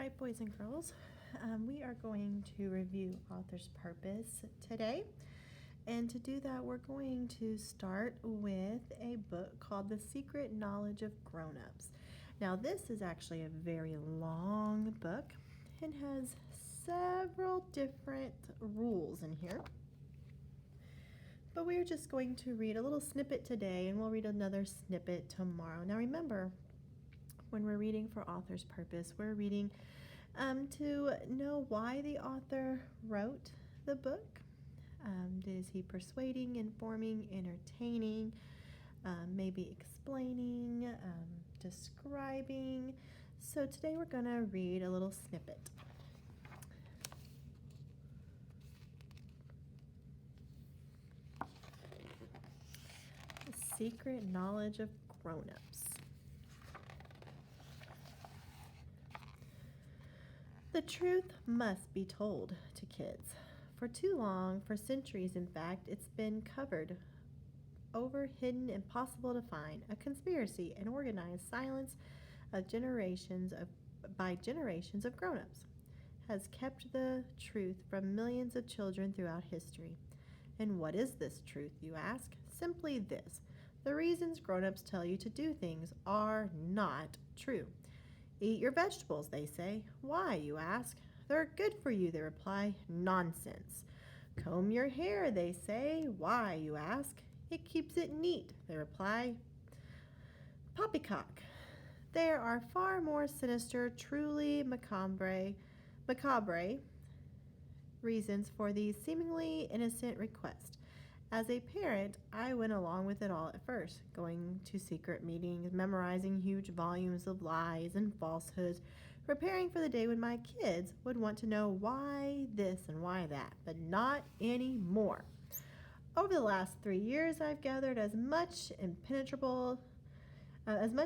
right, boys and girls, we are going to review Author's Purpose today. And to do that, we're going to start with a book called The Secret Knowledge of Grown-Ups. Now, this is actually a very long book and has several different rules in here. But we're just going to read a little snippet today, and we'll read another snippet tomorrow. Now, remember, when we're reading for Author's Purpose, we're reading to know why the author wrote the book. Is he persuading, informing, entertaining, maybe explaining, describing? So today we're going to read a little snippet. The Secret Knowledge of Grown-Ups. The truth must be told to kids. For too long, for centuries in fact, it's been covered over, hidden, impossible to find, a conspiracy, an organized silence of by generations of grown-ups has kept the truth from millions of children throughout history. And what is this truth, you ask? Simply this: the reasons grown-ups tell you to do things are not true. Eat your vegetables, they say. Why, you ask? They're good for you, they reply. Nonsense. Comb your hair, they say. Why, you ask? It keeps it neat, they reply. Poppycock. There are far more sinister, truly macabre reasons for these seemingly innocent requests. As a parent, I went along with it all at first, going to secret meetings, memorizing huge volumes of lies and falsehoods, preparing for the day when my kids would want to know why this and why that, but not anymore. Over the last 3 years, I've gathered as much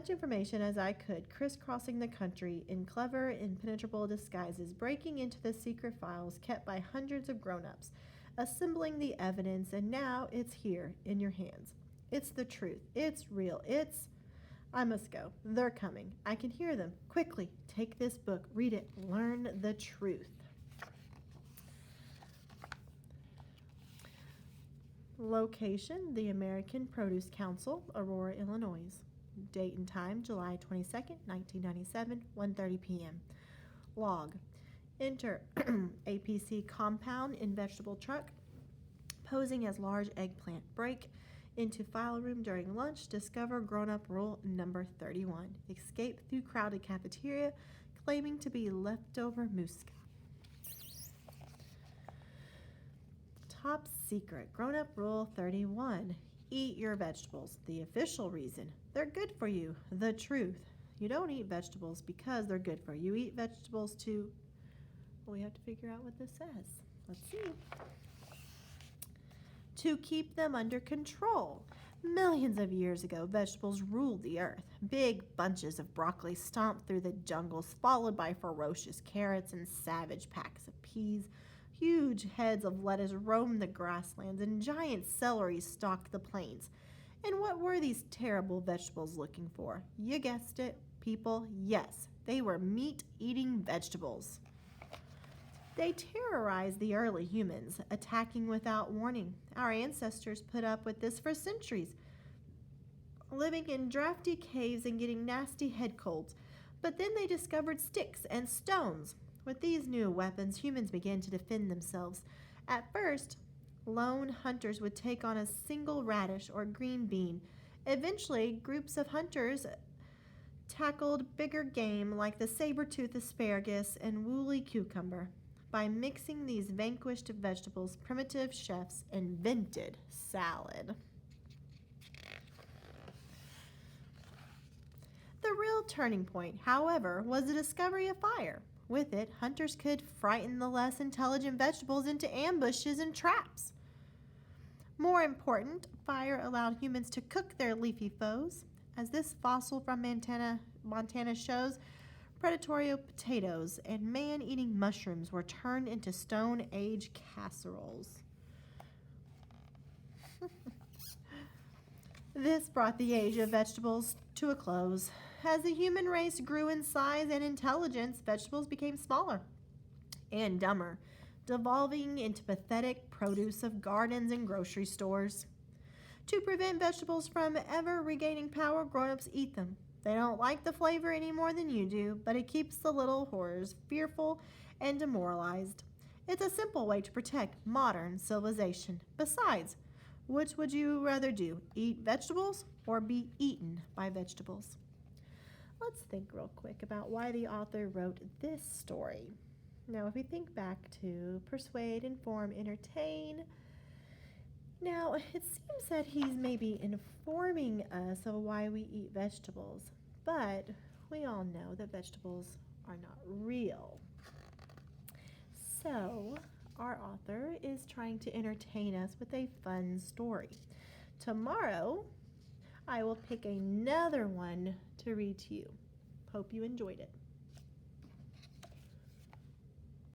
information as I could, crisscrossing the country in clever, impenetrable disguises, breaking into the secret files kept by hundreds of grown-ups, assembling the evidence, and now it's here in your hands. It's the truth. It's real. I must go. They're coming. I can hear them. Quickly, take this book, read it, learn the truth. Location: the American Produce Council, Aurora, Illinois. Date and time: July 22nd, 1997, 1:30 p.m. Log: enter APC compound in vegetable truck, posing as large eggplant. Break into file room during lunch. Discover grown-up rule number 31. Escape through crowded cafeteria, claiming to be leftover Musca. Top secret. Grown-up rule 31. Eat your vegetables. The official reason: they're good for you. The truth: you don't eat vegetables because they're good for you. You eat vegetables to... Well, we have to figure out what this says. Let's see. To keep them under control. Millions of years ago, vegetables ruled the earth. Big bunches of broccoli stomped through the jungles, followed by ferocious carrots and savage packs of peas. Huge heads of lettuce roamed the grasslands, and giant celery stalked the plains. And what were these terrible vegetables looking for? You guessed it, people. Yes, they were meat-eating vegetables. They terrorized the early humans, attacking without warning. Our ancestors put up with this for centuries, living in drafty caves and getting nasty head colds. But then they discovered sticks and stones. With these new weapons, humans began to defend themselves. At first, lone hunters would take on a single radish or green bean. Eventually, groups of hunters tackled bigger game like the saber-toothed asparagus and woolly cucumber. By mixing these vanquished vegetables, primitive chefs invented salad. The real turning point, however, was the discovery of fire. With it, hunters could frighten the less intelligent vegetables into ambushes and traps. More important, fire allowed humans to cook their leafy foes. As this fossil from Montana shows, predatory potatoes and man-eating mushrooms were turned into Stone Age casseroles. This brought the age of vegetables to a close. as the human race grew in size and intelligence, vegetables became smaller and dumber, devolving into pathetic produce of gardens and grocery stores. To prevent vegetables from ever regaining power, grown-ups eat them. They don't like the flavor any more than you do, but it keeps the little horrors fearful and demoralized. It's a simple way to protect modern civilization. Besides, which would you rather do? Eat vegetables or be eaten by vegetables? Let's think real quick about why the author wrote this story. Now, if we think back to persuade, inform, entertain, now it seems that he's maybe informing us of why we eat vegetables, but we all know that vegetables are not real. So, our author is trying to entertain us with a fun story. Tomorrow, I will pick another one to read to you. Hope you enjoyed it.